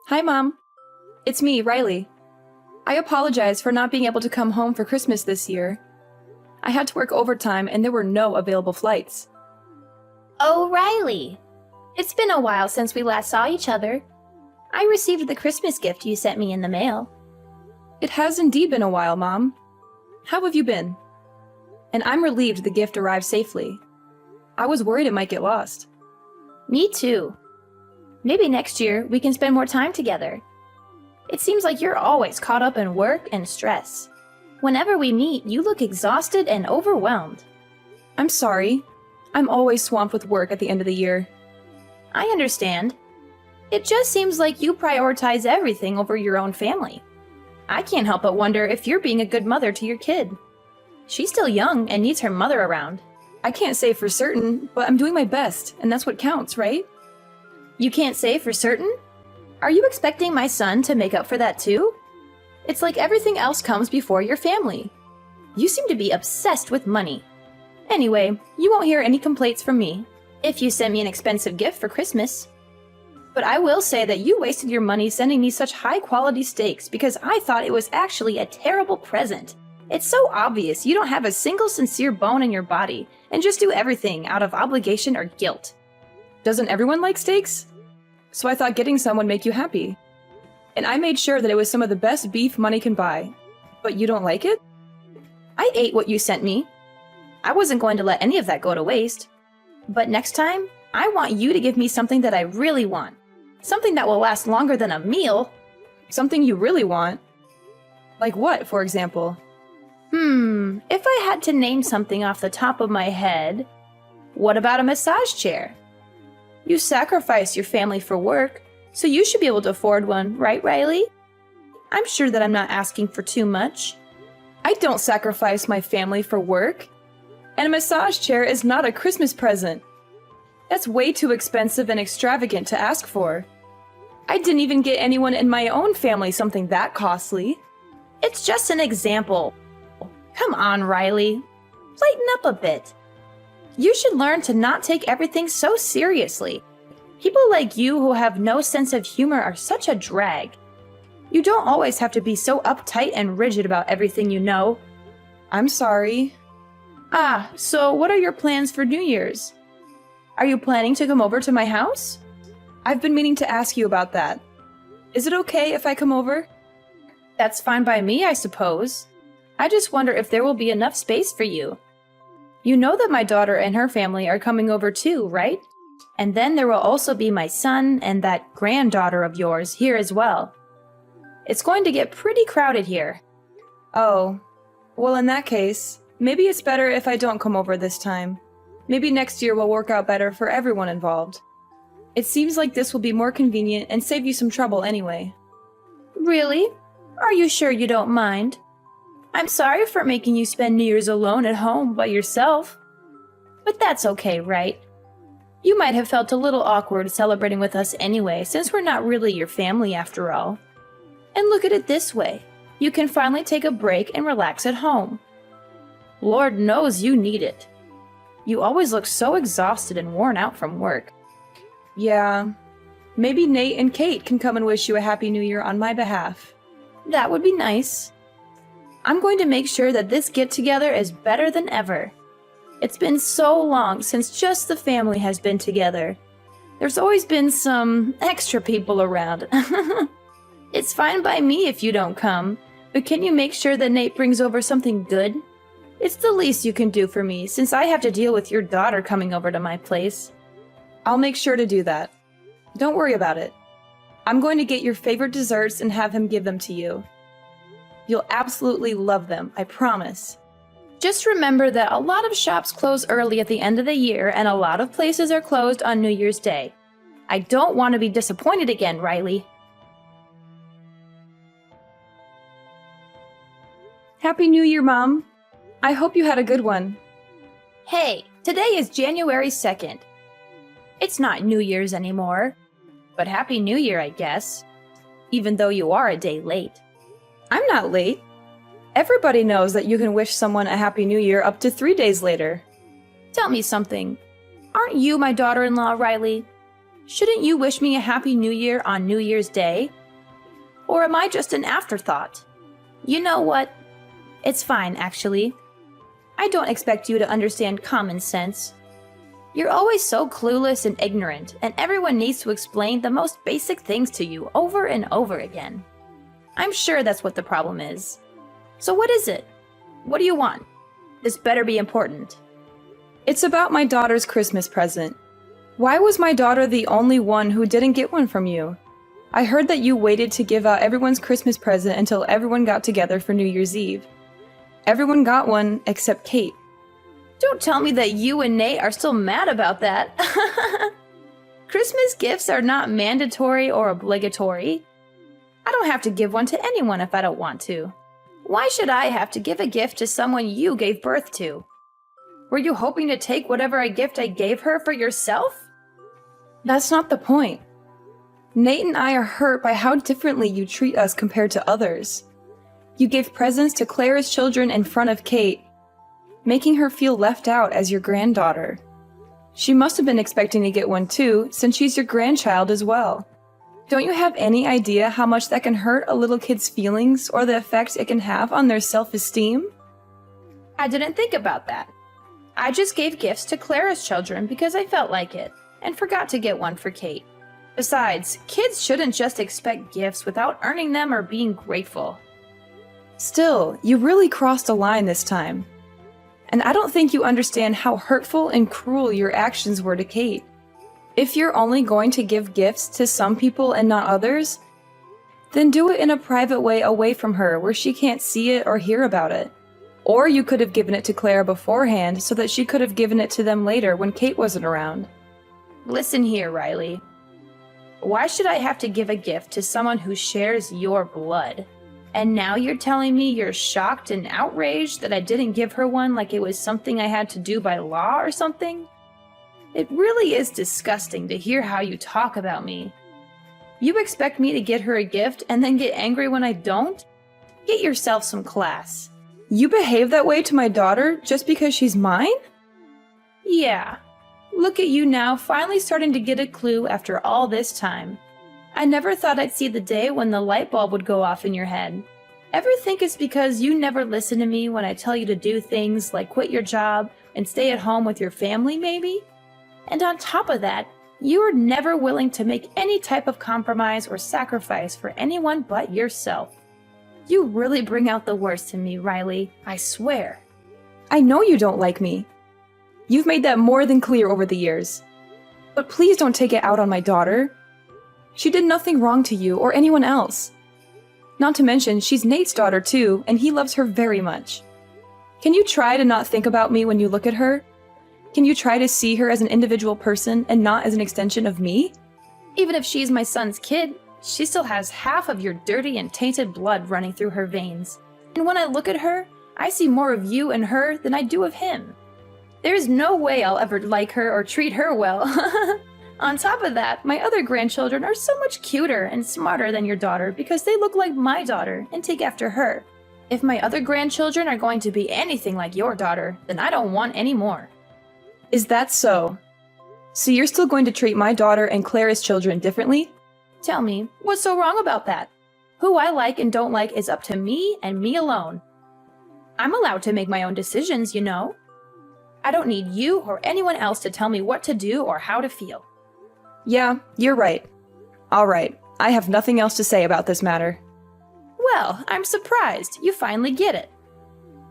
Hi, Mom. It's me, Riley. I apologize for not being able to come home for Christmas this year. I had to work overtime and there were no available flights. Oh, Riley. It's been a while since we last saw each other. I received the Christmas gift you sent me in the mail. It has indeed been a while, Mom. How have you been? And I'm relieved the gift arrived safely. I was worried it might get lost. Me too. Maybe next year we can spend more time together. It seems like you're always caught up in work and stress. Whenever we meet, you look exhausted and overwhelmed. I'm sorry. I'm always swamped with work at the end of the year. I understand. It just seems like you prioritize everything over your own family. I can't help but wonder if you're being a good mother to your kid. She's still young and needs her mother around. I can't say for certain, but I'm doing my best, and that's what counts, right? You can't say for certain? Are you expecting my son to make up for that too? It's like everything else comes before your family. You seem to be obsessed with money. Anyway, you won't hear any complaints from me if you send me an expensive gift for Christmas. But I will say that you wasted your money sending me such high-quality steaks because I thought it was actually a terrible present. It's so obvious you don't have a single sincere bone in your body and just do everything out of obligation or guilt. Doesn't everyone like steaks? So I thought getting some would make you happy. And I made sure that it was some of the best beef money can buy. But you don't like it? I ate what you sent me. I wasn't going to let any of that go to waste. But next time, I want you to give me something that I really want. Something that will last longer than a meal. Something you really want? Like what, for example? If I had to name something off the top of my head, what about a massage chair? You sacrifice your family for work, so you should be able to afford one, right, Riley? I'm sure that I'm not asking for too much. I don't sacrifice my family for work. And a massage chair is not a Christmas present. That's way too expensive and extravagant to ask for. I didn't even get anyone in my own family something that costly. It's just an example. Come on, Riley. Lighten up a bit. You should learn to not take everything so seriously. People like you who have no sense of humor are such a drag. You don't always have to be so uptight and rigid about everything you know. I'm sorry. So what are your plans for New Year's? Are you planning to come over to my house? I've been meaning to ask you about that. Is it okay if I come over? That's fine by me, I suppose. I just wonder if there will be enough space for you. You know that my daughter and her family are coming over too, right? And then there will also be my son and that granddaughter of yours here as well. It's going to get pretty crowded here. Oh, well in that case, maybe it's better if I don't come over this time. Maybe next year will work out better for everyone involved. It seems like this will be more convenient and save you some trouble anyway. Really? Are you sure you don't mind? I'm sorry for making you spend New Year's alone at home by yourself. But that's okay, right? You might have felt a little awkward celebrating with us anyway, since we're not really your family after all. And look at it this way. You can finally take a break and relax at home. Lord knows you need it. You always look so exhausted and worn out from work. Yeah, maybe Nate and Kate can come and wish you a Happy New Year on my behalf. That would be nice. I'm going to make sure that this get-together is better than ever. It's been so long since just the family has been together. There's always been some extra people around. It's fine by me if you don't come, but can you make sure that Nate brings over something good? It's the least you can do for me, since I have to deal with your daughter coming over to my place. I'll make sure to do that. Don't worry about it. I'm going to get your favorite desserts and have him give them to you. You'll absolutely love them, I promise. Just remember that a lot of shops close early at the end of the year and a lot of places are closed on New Year's Day. I don't want to be disappointed again, Riley. Happy New Year, Mom. I hope you had a good one. Hey, today is January 2nd. It's not New Year's anymore, but Happy New Year, I guess, even though you are a day late. I'm not late. Everybody knows that you can wish someone a Happy New Year up to 3 days later. Tell me something. Aren't you my daughter-in-law, Riley? Shouldn't you wish me a Happy New Year on New Year's Day? Or am I just an afterthought? You know what? It's fine, actually. I don't expect you to understand common sense. You're always so clueless and ignorant, and everyone needs to explain the most basic things to you over and over again. I'm sure that's what the problem is. So what is it? What do you want? This better be important. It's about my daughter's Christmas present. Why was my daughter the only one who didn't get one from you? I heard that you waited to give out everyone's Christmas present until everyone got together for New Year's Eve. Everyone got one except Kate. Don't tell me that you and Nate are still mad about that. Christmas gifts are not mandatory or obligatory. I don't have to give one to anyone if I don't want to. Why should I have to give a gift to someone you gave birth to? Were you hoping to take whatever gift I gave her for yourself? That's not the point. Nate and I are hurt by how differently you treat us compared to others. You gave presents to Clara's children in front of Kate, making her feel left out as your granddaughter. She must have been expecting to get one too, since she's your grandchild as well. Don't you have any idea how much that can hurt a little kid's feelings or the effect it can have on their self-esteem? I didn't think about that. I just gave gifts to Clara's children because I felt like it, and forgot to get one for Kate. Besides, kids shouldn't just expect gifts without earning them or being grateful. Still, you really crossed a line this time. And I don't think you understand how hurtful and cruel your actions were to Kate. If you're only going to give gifts to some people and not others, then do it in a private way away from her where she can't see it or hear about it. Or you could have given it to Clara beforehand so that she could have given it to them later when Kate wasn't around. Listen here, Riley. Why should I have to give a gift to someone who shares your blood? And now you're telling me you're shocked and outraged that I didn't give her one like it was something I had to do by law or something? It really is disgusting to hear how you talk about me. You expect me to get her a gift and then get angry when I don't? Get yourself some class. You behave that way to my daughter just because she's mine? Yeah. Look at you now, finally starting to get a clue after all this time. I never thought I'd see the day when the light bulb would go off in your head. Ever think it's because you never listen to me when I tell you to do things like quit your job and stay at home with your family, maybe? And on top of that, you are never willing to make any type of compromise or sacrifice for anyone but yourself. You really bring out the worst in me, Riley, I swear. I know you don't like me. You've made that more than clear over the years. But please don't take it out on my daughter. She did nothing wrong to you or anyone else. Not to mention, she's Nate's daughter too, and he loves her very much. Can you try to not think about me when you look at her? Can you try to see her as an individual person and not as an extension of me? Even if she's my son's kid, she still has half of your dirty and tainted blood running through her veins. And when I look at her, I see more of you and her than I do of him. There's no way I'll ever like her or treat her well. On top of that, my other grandchildren are so much cuter and smarter than your daughter because they look like my daughter and take after her. If my other grandchildren are going to be anything like your daughter, then I don't want any more. Is that so? So you're still going to treat my daughter and Clara's children differently? Tell me, what's so wrong about that? Who I like and don't like is up to me and me alone. I'm allowed to make my own decisions, you know. I don't need you or anyone else to tell me what to do or how to feel. Yeah, you're right. All right, I have nothing else to say about this matter. Well, I'm surprised you finally get it.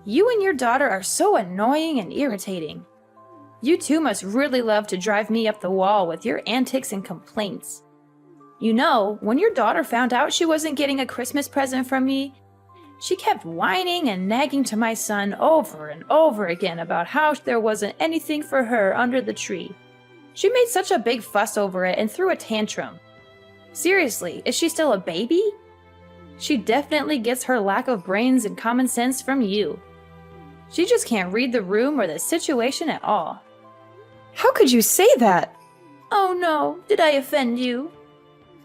You and your daughter are so annoying and irritating. You two must really love to drive me up the wall with your antics and complaints. You know, when your daughter found out she wasn't getting a Christmas present from me, she kept whining and nagging to my son over and over again about how there wasn't anything for her under the tree. She made such a big fuss over it and threw a tantrum. Seriously, is she still a baby? She definitely gets her lack of brains and common sense from you. She just can't read the room or the situation at all. How could you say that? Oh no, did I offend you?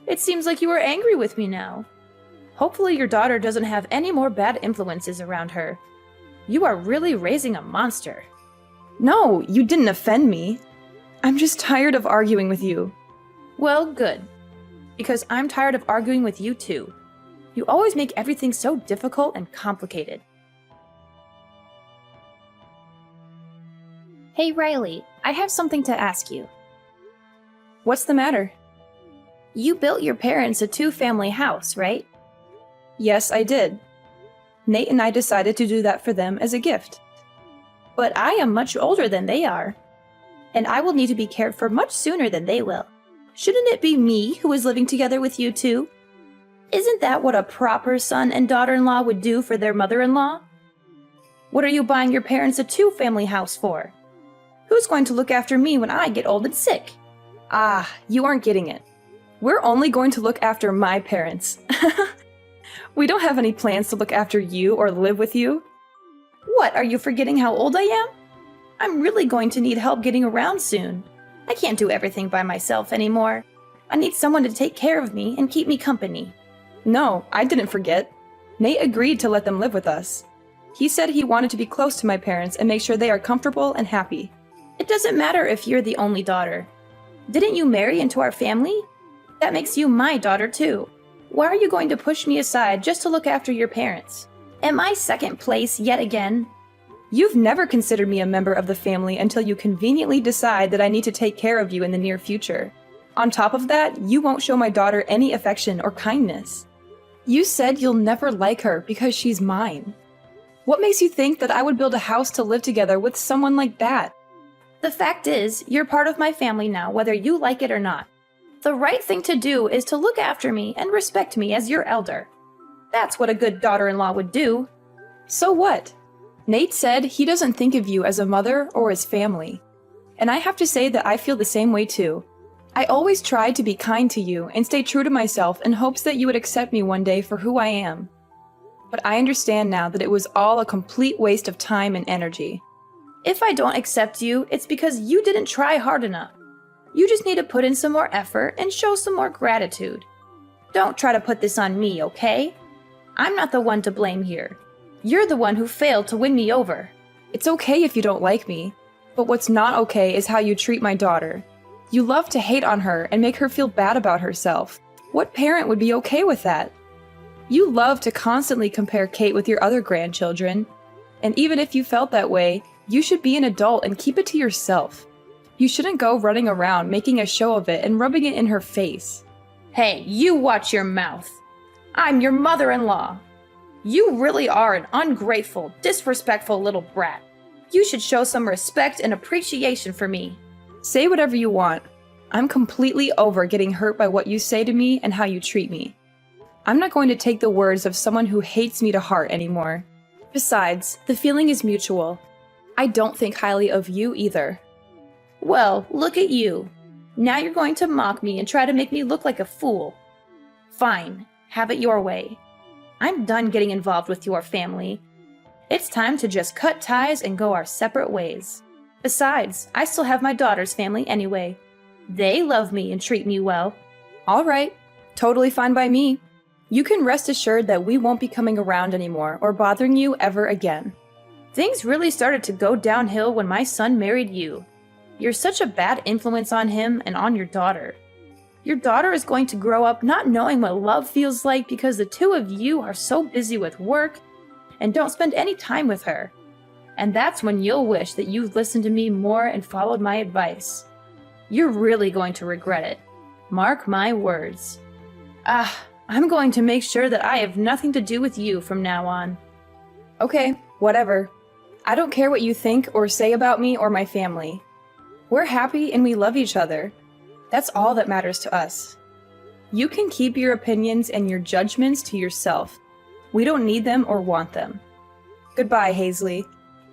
It seems like you are angry with me now. Hopefully your daughter doesn't have any more bad influences around her. You are really raising a monster. No, you didn't offend me. I'm just tired of arguing with you. Well, good. Because I'm tired of arguing with you two. You always make everything so difficult and complicated. Hey, Riley, I have something to ask you. What's the matter? You built your parents a two-family house, right? Yes, I did. Nate and I decided to do that for them as a gift. But I am much older than they are, and I will need to be cared for much sooner than they will. Shouldn't it be me who is living together with you two? Isn't that what a proper son and daughter-in-law would do for their mother-in-law? What are you buying your parents a two-family house for? Who's going to look after me when I get old and sick? Ah, you aren't getting it. We're only going to look after my parents. We don't have any plans to look after you or live with you. What, are you forgetting how old I am? I'm really going to need help getting around soon. I can't do everything by myself anymore. I need someone to take care of me and keep me company. No, I didn't forget. Nate agreed to let them live with us. He said he wanted to be close to my parents and make sure they are comfortable and happy. It doesn't matter if you're the only daughter. Didn't you marry into our family? That makes you my daughter too. Why are you going to push me aside just to look after your parents? Am I second place yet again? You've never considered me a member of the family until you conveniently decide that I need to take care of you in the near future. On top of that, you won't show my daughter any affection or kindness. You said you'll never like her because she's mine. What makes you think that I would build a house to live together with someone like that? The fact is, you're part of my family now, whether you like it or not. The right thing to do is to look after me and respect me as your elder. That's what a good daughter-in-law would do. So what? Nate said he doesn't think of you as a mother or as family. And I have to say that I feel the same way too. I always tried to be kind to you and stay true to myself in hopes that you would accept me one day for who I am. But I understand now that it was all a complete waste of time and energy. If I don't accept you, it's because you didn't try hard enough. You just need to put in some more effort and show some more gratitude. Don't try to put this on me, okay? I'm not the one to blame here. You're the one who failed to win me over. It's okay if you don't like me, but what's not okay is how you treat my daughter. You love to hate on her and make her feel bad about herself. What parent would be okay with that? You love to constantly compare Kate with your other grandchildren. And even if you felt that way, you should be an adult and keep it to yourself. You shouldn't go running around making a show of it and rubbing it in her face. Hey, you watch your mouth. I'm your mother-in-law. You really are an ungrateful, disrespectful little brat. You should show some respect and appreciation for me. Say whatever you want. I'm completely over getting hurt by what you say to me and how you treat me. I'm not going to take the words of someone who hates me to heart anymore. Besides, the feeling is mutual. I don't think highly of you either. Well, look at you. Now you're going to mock me and try to make me look like a fool. Fine, have it your way. I'm done getting involved with your family. It's time to just cut ties and go our separate ways. Besides, I still have my daughter's family anyway. They love me and treat me well. All right, totally fine by me. You can rest assured that we won't be coming around anymore or bothering you ever again. Things really started to go downhill when my son married you. You're such a bad influence on him and on your daughter. Your daughter is going to grow up not knowing what love feels like because the two of you are so busy with work and don't spend any time with her. And that's when you'll wish that you'd listened to me more and followed my advice. You're really going to regret it. Mark my words. I'm going to make sure that I have nothing to do with you from now on. Okay, whatever. I don't care what you think or say about me or my family. We're happy and we love each other. That's all that matters to us. You can keep your opinions and your judgments to yourself. We don't need them or want them. Goodbye, Hazley.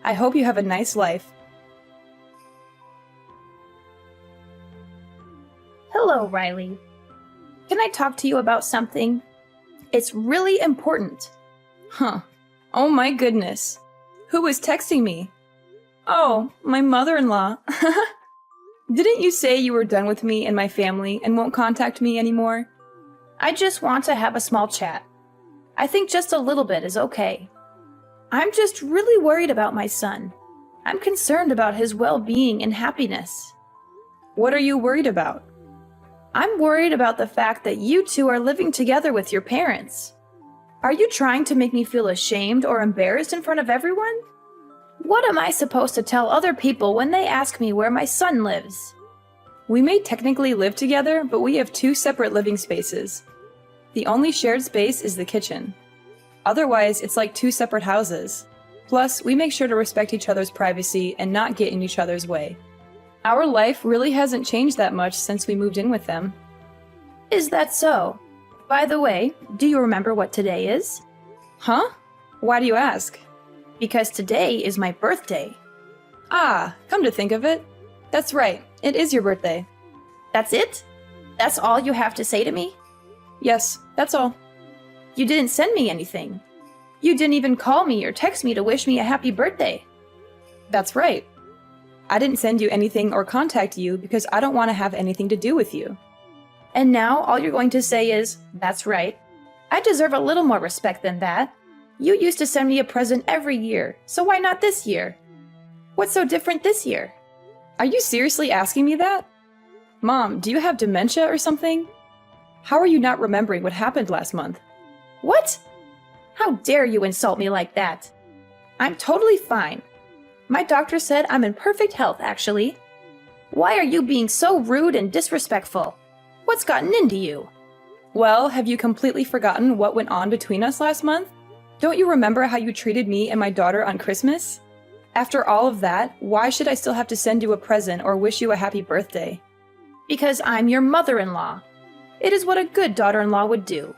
I hope you have a nice life. Hello, Riley. Can I talk to you about something? It's really important. Huh. Oh my goodness. Who was texting me? Oh, my mother-in-law. Didn't you say you were done with me and my family and won't contact me anymore? I just want to have a small chat. I think just a little bit is okay. I'm just really worried about my son. I'm concerned about his well-being and happiness. What are you worried about? I'm worried about the fact that you two are living together with your parents. Are you trying to make me feel ashamed or embarrassed in front of everyone? What am I supposed to tell other people when they ask me where my son lives? We may technically live together, but we have 2 separate living spaces. The only shared space is the kitchen. Otherwise, it's like 2 separate houses. Plus, we make sure to respect each other's privacy and not get in each other's way. Our life really hasn't changed that much since we moved in with them. Is that so? By the way, do you remember what today is? Huh? Why do you ask? Because today is my birthday. Ah, come to think of it. That's right, it is your birthday. That's it? That's all you have to say to me? Yes, that's all. You didn't send me anything. You didn't even call me or text me to wish me a happy birthday. That's right. I didn't send you anything or contact you because I don't want to have anything to do with you. And now all you're going to say is, that's right. I deserve a little more respect than that. You used to send me a present every year, so why not this year? What's so different this year? Are you seriously asking me that? Mom, do you have dementia or something? How are you not remembering what happened last month? What? How dare you insult me like that? I'm totally fine. My doctor said I'm in perfect health, actually. Why are you being so rude and disrespectful? What's gotten into you? Well, have you completely forgotten what went on between us last month? Don't you remember how you treated me and my daughter on Christmas? After all of that, why should I still have to send you a present or wish you a happy birthday? Because I'm your mother-in-law. It is what a good daughter-in-law would do.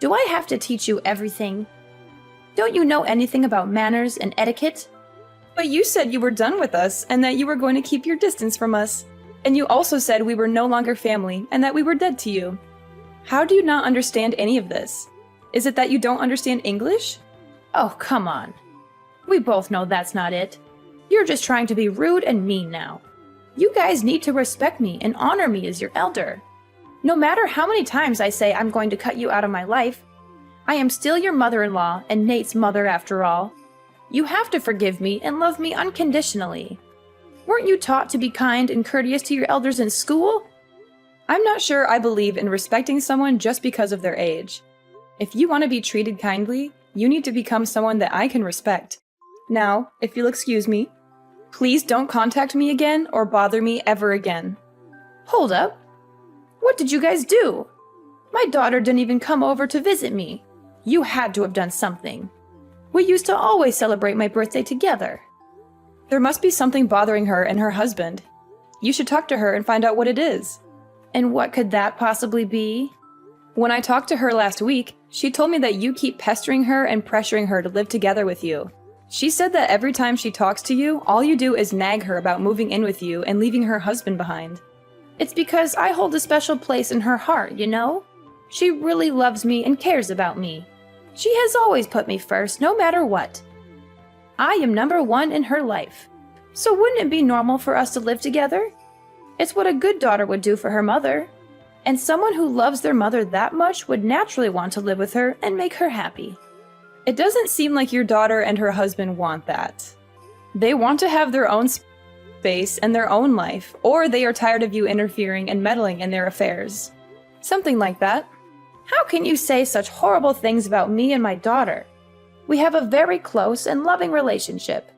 Do I have to teach you everything? Don't you know anything about manners and etiquette? But you said you were done with us and that you were going to keep your distance from us. And you also said we were no longer family and that we were dead to you. How do you not understand any of this? Is it that you don't understand English? Oh, come on. We both know that's not it. You're just trying to be rude and mean now. You guys need to respect me and honor me as your elder. No matter how many times I say I'm going to cut you out of my life, I am still your mother-in-law and Nate's mother after all. You have to forgive me and love me unconditionally. Weren't you taught to be kind and courteous to your elders in school? I'm not sure I believe in respecting someone just because of their age. If you want to be treated kindly, you need to become someone that I can respect. Now, if you'll excuse me, please don't contact me again or bother me ever again. Hold up. What did you guys do? My daughter didn't even come over to visit me. You had to have done something. We used to always celebrate my birthday together. There must be something bothering her and her husband. You should talk to her and find out what it is. And what could that possibly be? When I talked to her last week, she told me that you keep pestering her and pressuring her to live together with you. She said that every time she talks to you, all you do is nag her about moving in with you and leaving her husband behind. It's because I hold a special place in her heart, you know? She really loves me and cares about me. She has always put me first, no matter what. I am number one in her life. So wouldn't it be normal for us to live together? It's what a good daughter would do for her mother. And someone who loves their mother that much would naturally want to live with her and make her happy. It doesn't seem like your daughter and her husband want that. They want to have their own space and their own life, or they are tired of you interfering and meddling in their affairs. Something like that. How can you say such horrible things about me and my daughter? We have a very close and loving relationship.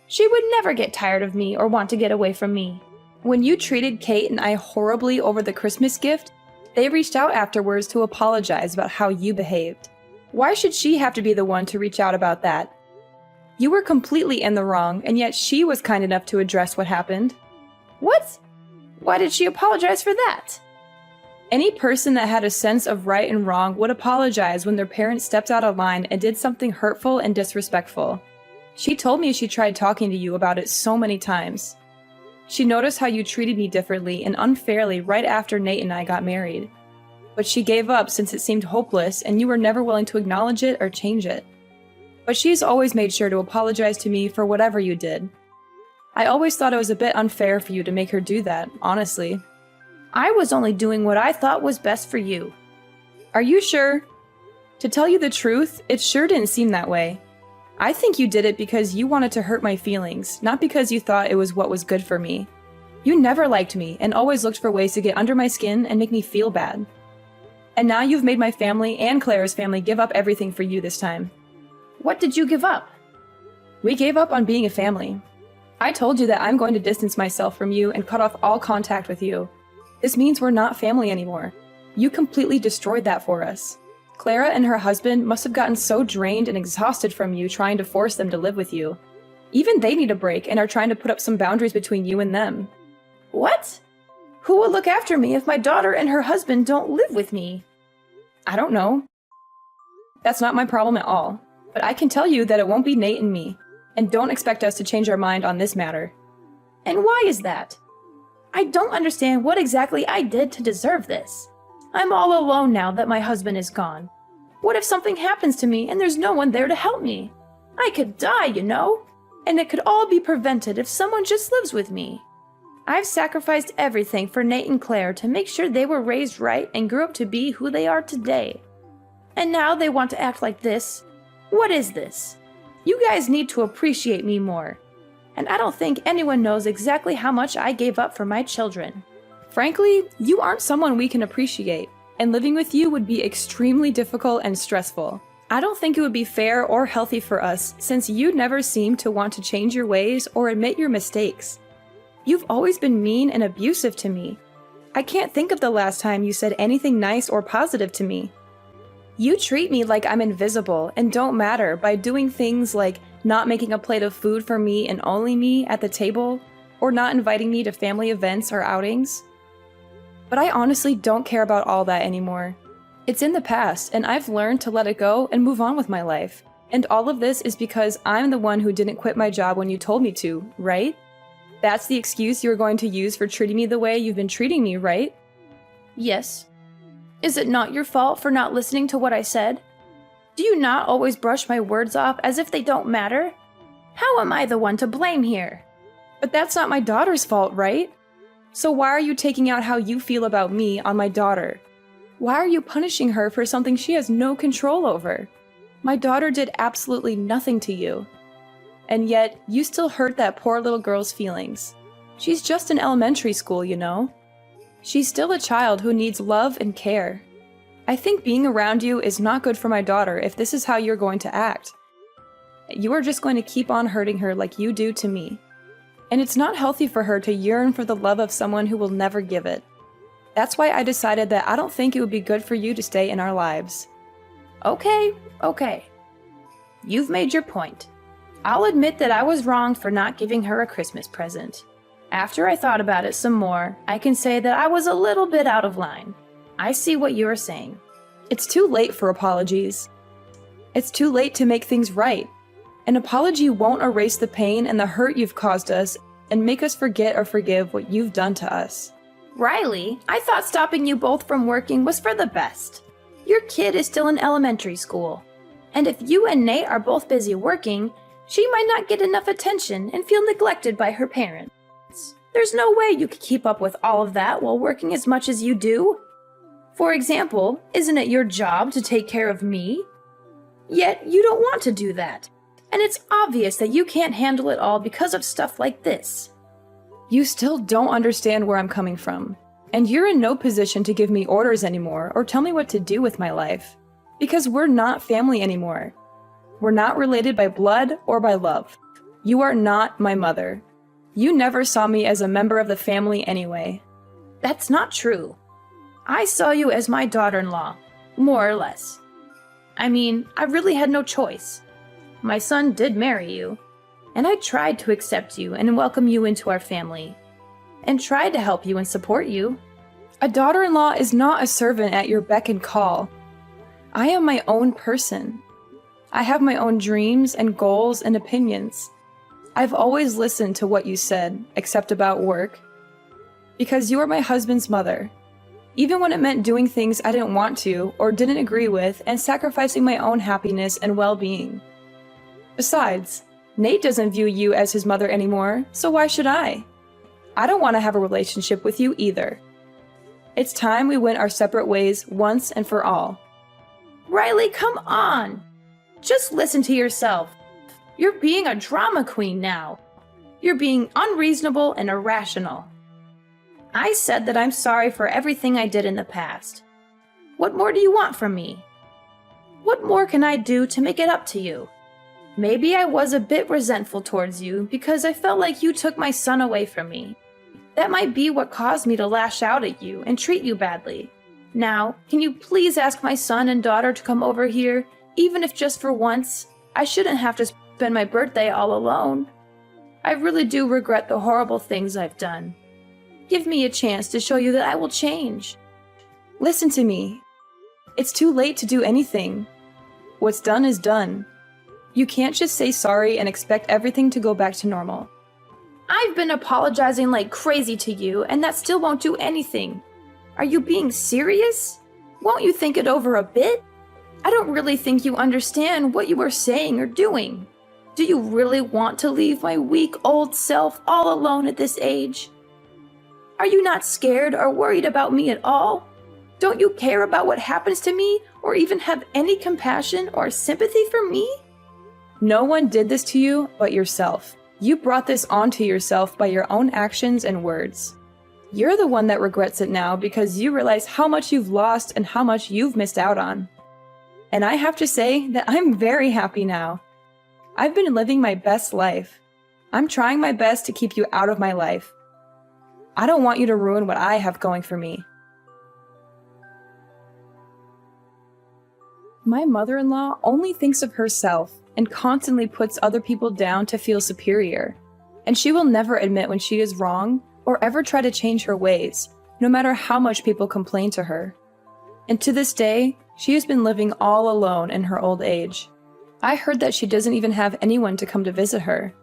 She would never get tired of me or want to get away from me. When you treated Kate and I horribly over the Christmas gift, they reached out afterwards to apologize about how you behaved. Why should she have to be the one to reach out about that? You were completely in the wrong, and yet she was kind enough to address what happened. What? Why did she apologize for that? Any person that had a sense of right and wrong would apologize when their parents stepped out of line and did something hurtful and disrespectful. She told me she tried talking to you about it so many times. She noticed how you treated me differently and unfairly right after Nate and I got married. But she gave up since it seemed hopeless and you were never willing to acknowledge it or change it. But she's always made sure to apologize to me for whatever you did. I always thought it was a bit unfair for you to make her do that, honestly. I was only doing what I thought was best for you. Are you sure? To tell you the truth, it sure didn't seem that way. I think you did it because you wanted to hurt my feelings, not because you thought it was what was good for me. You never liked me and always looked for ways to get under my skin and make me feel bad. And now you've made my family and Clara's family give up everything for you this time. What did you give up? We gave up on being a family. I told you that I'm going to distance myself from you and cut off all contact with you. This means we're not family anymore. You completely destroyed that for us. Clara and her husband must have gotten so drained and exhausted from you trying to force them to live with you. Even they need a break and are trying to put up some boundaries between you and them. What? Who will look after me if my daughter and her husband don't live with me? I don't know. That's not my problem at all. But I can tell you that it won't be Nate and me. And don't expect us to change our mind on this matter. And why is that? I don't understand what exactly I did to deserve this. I'm all alone now that my husband is gone. What if something happens to me and there's no one there to help me? I could die, you know? And it could all be prevented if someone just lives with me. I've sacrificed everything for Nate and Claire to make sure they were raised right and grew up to be who they are today. And now they want to act like this? What is this? You guys need to appreciate me more. And I don't think anyone knows exactly how much I gave up for my children. Frankly, you aren't someone we can appreciate, and living with you would be extremely difficult and stressful. I don't think it would be fair or healthy for us since you never seem to want to change your ways or admit your mistakes. You've always been mean and abusive to me. I can't think of the last time you said anything nice or positive to me. You treat me like I'm invisible and don't matter by doing things like not making a plate of food for me and only me at the table, or not inviting me to family events or outings. But I honestly don't care about all that anymore. It's in the past, and I've learned to let it go and move on with my life. And all of this is because I'm the one who didn't quit my job when you told me to, right? That's the excuse you're going to use for treating me the way you've been treating me, right? Yes. Is it not your fault for not listening to what I said? Do you not always brush my words off as if they don't matter? How am I the one to blame here? But that's not my daughter's fault, right? So why are you taking out how you feel about me on my daughter? Why are you punishing her for something she has no control over? My daughter did absolutely nothing to you. And yet, you still hurt that poor little girl's feelings. She's just in elementary school, you know? She's still a child who needs love and care. I think being around you is not good for my daughter if this is how you're going to act. You are just going to keep on hurting her like you do to me. And it's not healthy for her to yearn for the love of someone who will never give it. That's why I decided that I don't think it would be good for you to stay in our lives. Okay. You've made your point. I'll admit that I was wrong for not giving her a Christmas present. After I thought about it some more, I can say that I was a little bit out of line. I see what you are saying. It's too late for apologies. It's too late to make things right. An apology won't erase the pain and the hurt you've caused us and make us forget or forgive what you've done to us. Riley, I thought stopping you both from working was for the best. Your kid is still in elementary school. And if you and Nate are both busy working, she might not get enough attention and feel neglected by her parents. There's no way you could keep up with all of that while working as much as you do. For example, isn't it your job to take care of me? Yet you don't want to do that. And it's obvious that you can't handle it all because of stuff like this. You still don't understand where I'm coming from. And you're in no position to give me orders anymore or tell me what to do with my life. Because we're not family anymore. We're not related by blood or by love. You are not my mother. You never saw me as a member of the family anyway. That's not true. I saw you as my daughter-in-law, more or less. I mean, I really had no choice. My son did marry you, and I tried to accept you and welcome you into our family, and tried to help you and support you. A daughter-in-law is not a servant at your beck and call. I am my own person. I have my own dreams and goals and opinions. I've always listened to what you said, except about work. Because you are my husband's mother. Even when it meant doing things I didn't want to or didn't agree with and sacrificing my own happiness and well-being. Besides, Nate doesn't view you as his mother anymore, so why should I? I don't want to have a relationship with you either. It's time we went our separate ways once and for all. Riley, come on! Just listen to yourself. You're being a drama queen now. You're being unreasonable and irrational. I said that I'm sorry for everything I did in the past. What more do you want from me? What more can I do to make it up to you? Maybe I was a bit resentful towards you because I felt like you took my son away from me. That might be what caused me to lash out at you and treat you badly. Now, can you please ask my son and daughter to come over here, even if just for once? I shouldn't have to spend my birthday all alone. I really do regret the horrible things I've done. Give me a chance to show you that I will change. Listen to me. It's too late to do anything. What's done is done. You can't just say sorry and expect everything to go back to normal. I've been apologizing like crazy to you, and that still won't do anything. Are you being serious? Won't you think it over a bit? I don't really think you understand what you are saying or doing. Do you really want to leave my weak old self all alone at this age? Are you not scared or worried about me at all? Don't you care about what happens to me or even have any compassion or sympathy for me? No one did this to you but yourself. You brought this onto yourself by your own actions and words. You're the one that regrets it now because you realize how much you've lost and how much you've missed out on. And I have to say that I'm very happy now. I've been living my best life. I'm trying my best to keep you out of my life. I don't want you to ruin what I have going for me. My mother-in-law only thinks of herself and constantly puts other people down to feel superior. And she will never admit when she is wrong or ever try to change her ways, no matter how much people complain to her. And to this day, she has been living all alone in her old age. I heard that she doesn't even have anyone to come to visit her.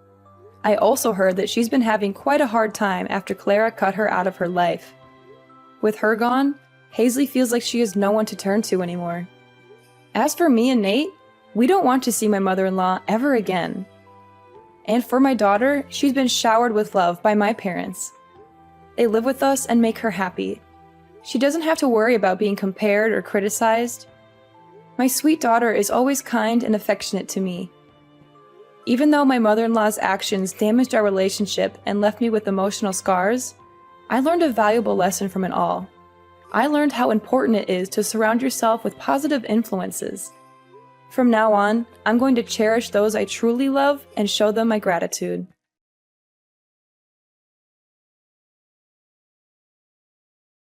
I also heard that she's been having quite a hard time after Clara cut her out of her life. With her gone, Hazley feels like she has no one to turn to anymore. As for me and Nate, we don't want to see my mother-in-law ever again. And for my daughter, she's been showered with love by my parents. They live with us and make her happy. She doesn't have to worry about being compared or criticized. My sweet daughter is always kind and affectionate to me. Even though my mother-in-law's actions damaged our relationship and left me with emotional scars, I learned a valuable lesson from it all. I learned how important it is to surround yourself with positive influences. From now on, I'm going to cherish those I truly love and show them my gratitude.